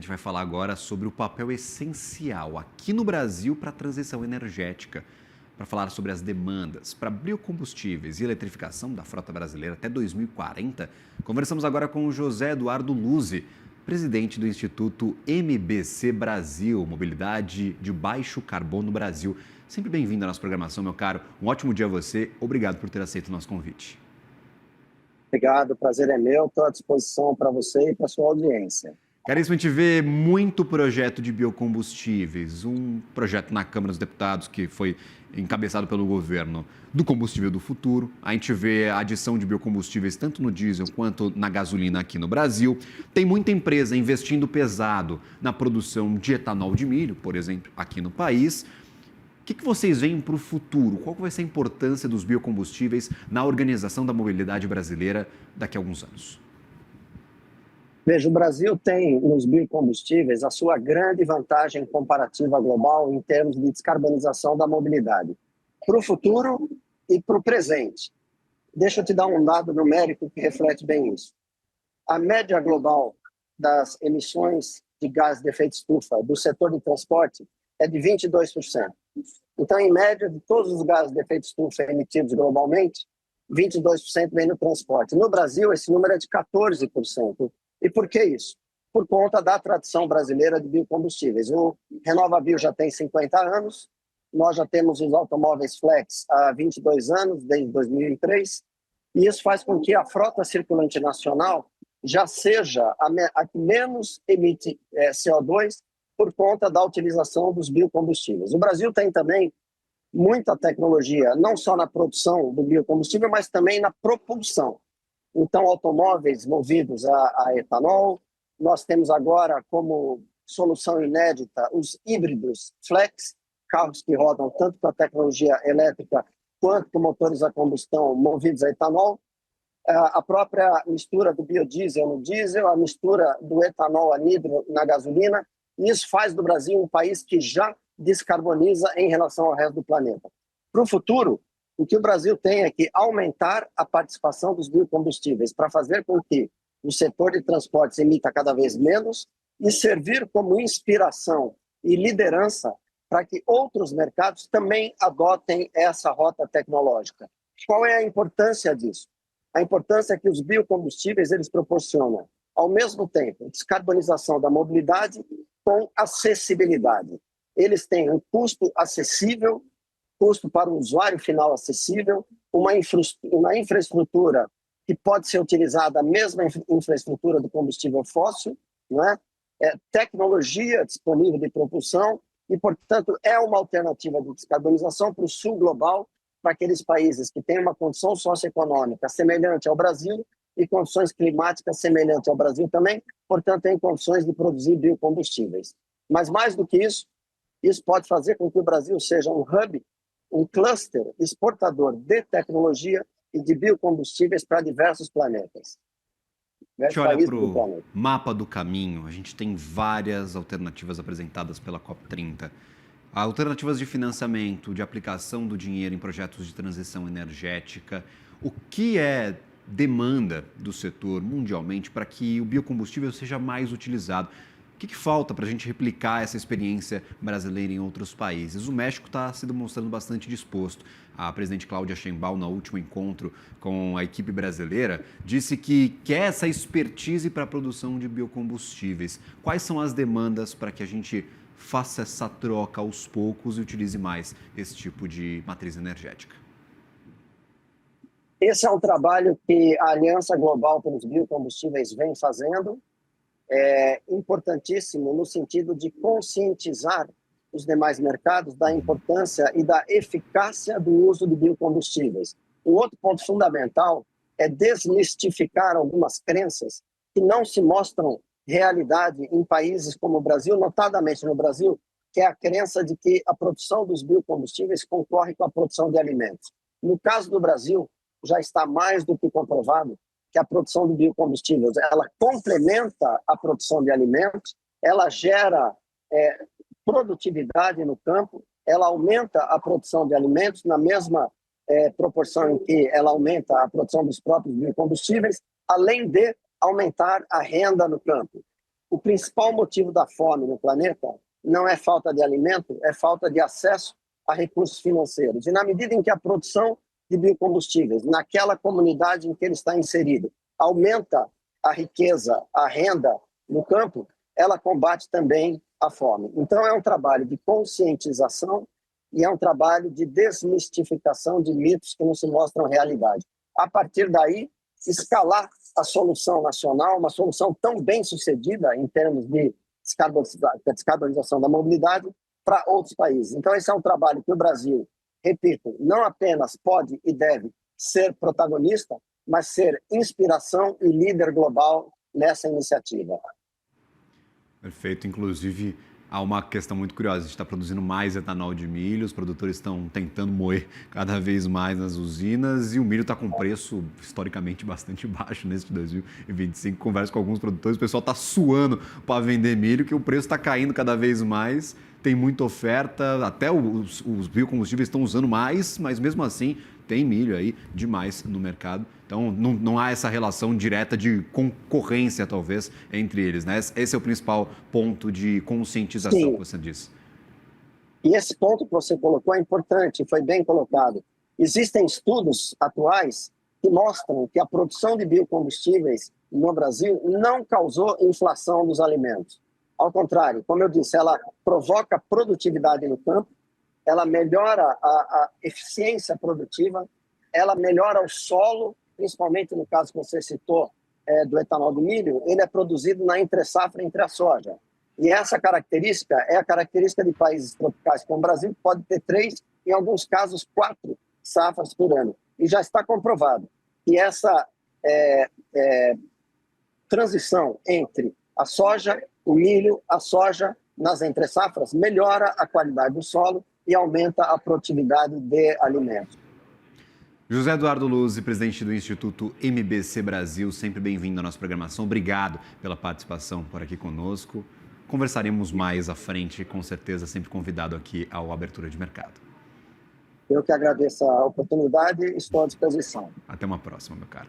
gente vai falar agora sobre o papel essencial aqui no Brasil para a transição energética. Para falar sobre as demandas para biocombustíveis e eletrificação da frota brasileira até 2040, conversamos agora com o José Eduardo Luzzi, presidente do Instituto MBC Brasil, Mobilidade de Baixo Carbono Brasil. Sempre bem-vindo à nossa programação, meu caro. Um ótimo dia a você. Obrigado por ter aceito o nosso convite. Obrigado, o prazer é meu. Estou à disposição para você e para a sua audiência. Caríssimo, a gente vê muito projeto de biocombustíveis, um projeto na Câmara dos Deputados que foi encabeçado pelo governo do combustível do futuro. A gente vê a adição de biocombustíveis tanto no diesel quanto na gasolina aqui no Brasil. Tem muita empresa investindo pesado na produção de etanol de milho, por exemplo, aqui no país. O que vocês veem para o futuro? Qual vai ser a importância dos biocombustíveis na organização da mobilidade brasileira daqui a alguns anos? Veja, o Brasil tem nos biocombustíveis a sua grande vantagem comparativa global em termos de descarbonização da mobilidade, para o futuro e para o presente. Deixa eu te dar um dado numérico que reflete bem isso. A média global das emissões de gás de efeito estufa do setor de transporte é de 22%. Então, em média, de todos os gases de efeito estufa emitidos globalmente, 22% vem no transporte. No Brasil, esse número é de 14%. E por que isso? Por conta da tradição brasileira de biocombustíveis. O RenovaBio já tem 50 anos, nós já temos os automóveis flex há 22 anos, desde 2003, e isso faz com que a frota circulante nacional já seja a que menos emite CO2 por conta da utilização dos biocombustíveis. O Brasil tem também muita tecnologia, não só na produção do biocombustível, mas também na propulsão. Então, automóveis movidos a etanol. Nós temos agora como solução inédita os híbridos flex, carros que rodam tanto com a tecnologia elétrica quanto com motores a combustão movidos a etanol. A própria mistura do biodiesel no diesel, a mistura do etanol anidro na gasolina. Isso faz do Brasil um país que já descarboniza em relação ao resto do planeta. Para o futuro, o que o Brasil tem é que aumentar a participação dos biocombustíveis para fazer com que o setor de transportes emita cada vez menos e servir como inspiração e liderança para que outros mercados também adotem essa rota tecnológica. Qual é a importância disso? A importância é que os biocombustíveis eles proporcionam, ao mesmo tempo, descarbonização da mobilidade com acessibilidade. Eles têm um custo acessível, custo para o usuário final acessível, uma infraestrutura que pode ser utilizada, a mesma infraestrutura do combustível fóssil, não é? Tecnologia disponível de propulsão e, portanto, é uma alternativa de descarbonização para o sul global, para aqueles países que têm uma condição socioeconômica semelhante ao Brasil e condições climáticas semelhantes ao Brasil também, portanto, têm condições de produzir biocombustíveis. Mas, mais do que isso pode fazer com que o Brasil seja um hub, um cluster exportador de tecnologia e de biocombustíveis para diversos planetas. A gente olha para o mapa do caminho, a gente tem várias alternativas apresentadas pela COP30. Alternativas de financiamento, de aplicação do dinheiro em projetos de transição energética. O que é demanda do setor mundialmente para que o biocombustível seja mais utilizado? O que falta para a gente replicar essa experiência brasileira em outros países? O México está se demonstrando bastante disposto. A presidente Cláudia Sheinbaum, no último encontro com a equipe brasileira, disse que quer essa expertise para a produção de biocombustíveis. Quais são as demandas para que a gente faça essa troca aos poucos e utilize mais esse tipo de matriz energética? Esse é um trabalho que a Aliança Global pelos Biocombustíveis vem fazendo. É importantíssimo no sentido de conscientizar os demais mercados da importância e da eficácia do uso de biocombustíveis. Um outro ponto fundamental é desmistificar algumas crenças que não se mostram realidade em países como o Brasil, notadamente no Brasil, que é a crença de que a produção dos biocombustíveis concorre com a produção de alimentos. No caso do Brasil, já está mais do que comprovado que a produção de biocombustíveis ela complementa a produção de alimentos, ela gera produtividade no campo, ela aumenta a produção de alimentos na mesma proporção em que ela aumenta a produção dos próprios biocombustíveis, além de aumentar a renda no campo. o principal motivo da fome no planeta não é falta de alimento, é falta de acesso a recursos financeiros. E na medida em que a produção de biocombustíveis, naquela comunidade em que ele está inserido, aumenta a riqueza, a renda no campo, ela combate também a fome. Então, é um trabalho de conscientização e é um trabalho de desmistificação de mitos que não se mostram realidade. A partir daí, escalar a solução nacional, uma solução tão bem sucedida em termos de descarbonização da mobilidade para outros países. Então, esse é um trabalho que o Brasil, repito, não apenas pode e deve ser protagonista, mas ser inspiração e líder global nessa iniciativa. Perfeito. Inclusive, há uma questão muito curiosa. A gente está produzindo mais etanol de milho, os produtores estão tentando moer cada vez mais nas usinas e o milho está com preço historicamente bastante baixo nesse de 2025. Converso com alguns produtores, o pessoal está suando para vender milho, que o preço está caindo cada vez mais, tem muita oferta, até os biocombustíveis estão usando mais, mas mesmo assim tem milho aí demais no mercado. Então, não há essa relação direta de concorrência, talvez, entre eles, né? Esse é o principal ponto de conscientização. Sim. Que você disse. E esse ponto que você colocou é importante, foi bem colocado. Existem estudos atuais que mostram que a produção de biocombustíveis no Brasil não causou inflação dos alimentos. Ao contrário, como eu disse, ela provoca produtividade no campo, ela melhora a eficiência produtiva, ela melhora o solo, principalmente no caso que você citou do etanol do milho, ele é produzido na entre-safra entre a soja. E essa característica é a característica de países tropicais como o Brasil, que pode ter 3, em alguns casos 4 safras por ano. E já está comprovado que essa transição entre a soja, o milho, a soja nas entre-safras melhora a qualidade do solo e aumenta a produtividade de alimentos. José Eduardo Luzzi, presidente do Instituto MBC Brasil, sempre bem-vindo à nossa programação. Obrigado pela participação por aqui conosco. Conversaremos mais à frente, com certeza, sempre convidado aqui ao Abertura de Mercado. Eu que agradeço a oportunidade e estou à disposição. Até uma próxima, meu caro.